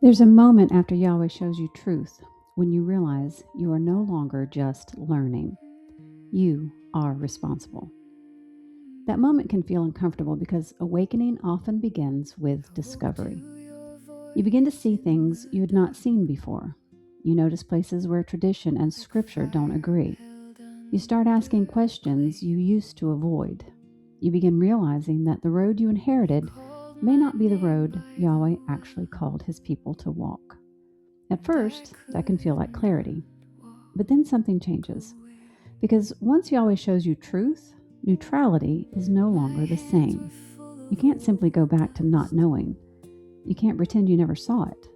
There's a moment after Yahweh shows you truth when you realize you are no longer just learning. You are responsible. That moment can feel uncomfortable because awakening often begins with discovery. You begin to see things you had not seen before. You notice places where tradition and scripture don't agree. You start asking questions you used to avoid. You begin realizing that the road you inherited may not be the road Yahweh actually called his people to walk. At first, that can feel like clarity, but then something changes. Because once Yahweh shows you truth, neutrality is no longer the same. You can't simply go back to not knowing. You can't pretend you never saw it.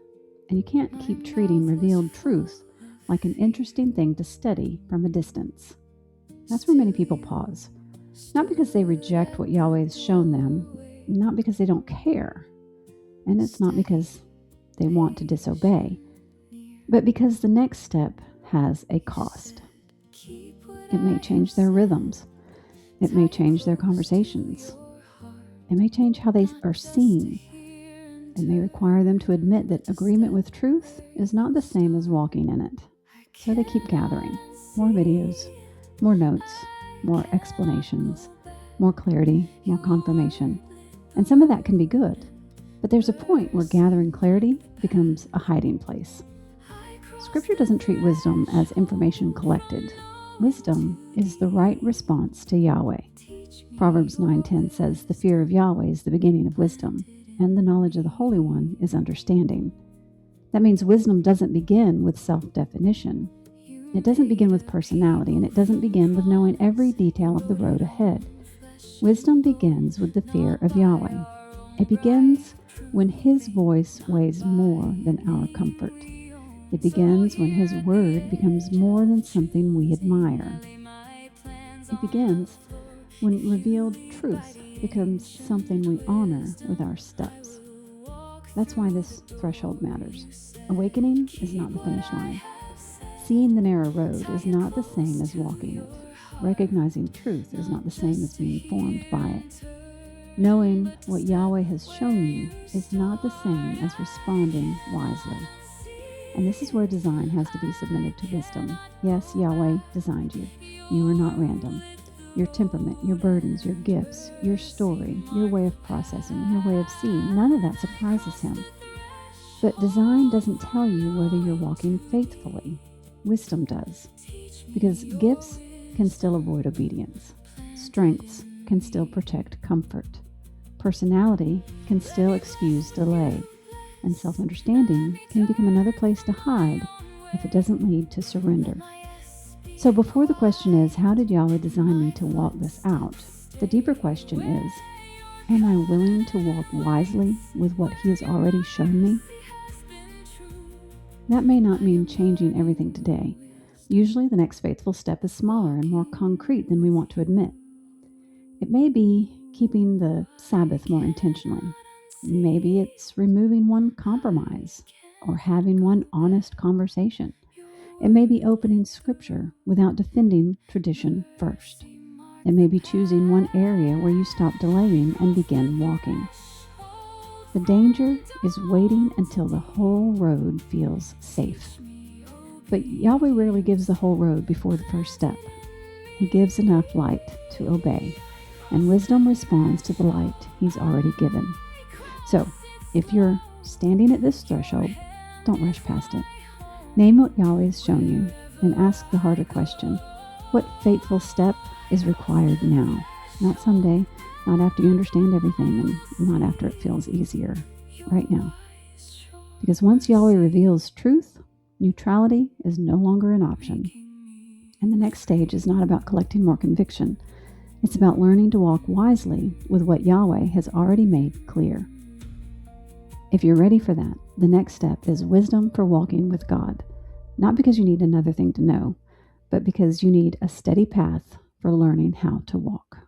And you can't keep treating revealed truth like an interesting thing to study from a distance. That's where many people pause. Not because they reject what Yahweh has shown them, not because they don't care, and it's not because they want to disobey, but because the next step has a cost. It may change their rhythms. It may change their conversations. It may change how they are seen. It may require them to admit that agreement with truth is not the same as walking in it. So they keep gathering more videos, more notes, more explanations, more clarity, more confirmation. And some of that can be good, but there's a point where gathering clarity becomes a hiding place. Scripture doesn't treat wisdom as information collected. Wisdom is the right response to Yahweh. Proverbs 9:10 says, "The fear of Yahweh is the beginning of wisdom, and the knowledge of the Holy One is understanding." That means wisdom doesn't begin with self-definition. It doesn't begin with personality, and it doesn't begin with knowing every detail of the road ahead. Wisdom begins with the fear of Yahweh. It begins when His voice weighs more than our comfort. It begins when His word becomes more than something we admire. It begins when revealed truth becomes something we honor with our steps. That's why this threshold matters. Awakening is not the finish line. Seeing the narrow road is not the same as walking it. Recognizing truth is not the same as being formed by it. Knowing what Yahweh has shown you is not the same as responding wisely. And this is where design has to be submitted to wisdom. Yes, Yahweh designed you. You are not random. Your temperament, your burdens, your gifts, your story, your way of processing, your way of seeing, none of that surprises Him. But design doesn't tell you whether you're walking faithfully. Wisdom does. Because gifts can still avoid obedience. Strengths can still protect comfort. Personality can still excuse delay. And self-understanding can become another place to hide if it doesn't lead to surrender. So before the question is, how did Yahweh design me to walk this out? The deeper question is, am I willing to walk wisely with what He has already shown me? That may not mean changing everything today. Usually the next faithful step is smaller and more concrete than we want to admit. It may be keeping the Sabbath more intentionally. Maybe it's removing one compromise or having one honest conversation. It may be opening Scripture without defending tradition first. It may be choosing one area where you stop delaying and begin walking. The danger is waiting until the whole road feels safe. But Yahweh rarely gives the whole road before the first step. He gives enough light to obey, and wisdom responds to the light He's already given. So, if you're standing at this threshold, don't rush past it. Name what Yahweh has shown you, and ask the harder question. What faithful step is required now? Not someday, not after you understand everything, and not after it feels easier. Right now. Because once Yahweh reveals truth, neutrality is no longer an option. And the next stage is not about collecting more conviction. It's about learning to walk wisely with what Yahweh has already made clear. If you're ready for that, the next step is wisdom for walking with God. Not because you need another thing to know, but because you need a steady path for learning how to walk.